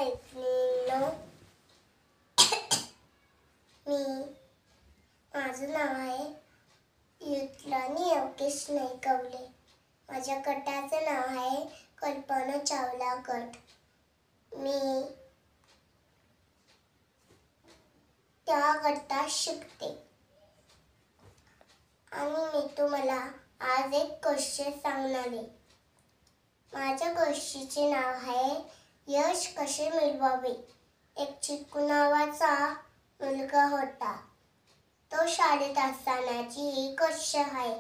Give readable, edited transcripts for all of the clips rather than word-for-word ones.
मैत्रिणींनो, माझं नाव आहे युतलानी योगेश नाईकवले. माझ्या गटाचं नाव आहे कल्पना चावला गट. मी त्या गटात शिकते आणि मी तुम्हाला आज एक गोष्ट सांगणार आहे. माझ्या गोष्टीचे नाव आहे यश कसे मिळवावे. एक चिकू नावाचा मुलगा होता. तो शाळेत असतानाची ही गोष्ट आहे.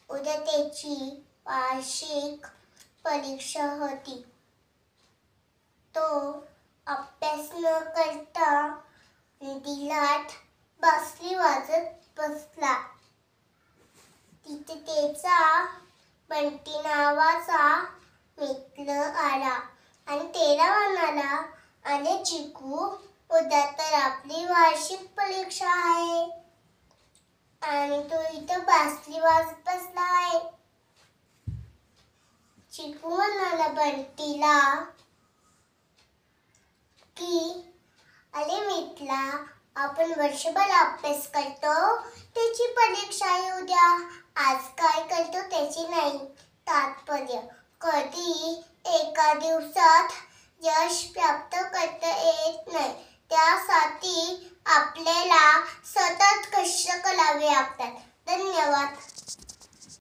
उद्या त्याची वार्षिक परीक्षा होती. तो अभ्यास न करता दिलात बासरी वाजत बसला. तिथे त्याचा बंटी नावाचा मित्र आला आणि त्याला म्हणाला, अरे चिकू, उद्या तर आपली वार्षिक परीक्षा आहे आणि तो इथं बासरी वाजत बसला आहे. चिकू म्हणाला बंटीला की, अरे मित्रा, आपण वर्षभर अभ्यास करतो, त्याची परीक्षा आहे उद्या. आज काय करतो त्याची नाही तात्पर्य. कधी एका दिवसात यश प्राप्त करता येत नाही. त्यासाठी आपल्याला सतत कष्ट करावे लागतात. धन्यवाद.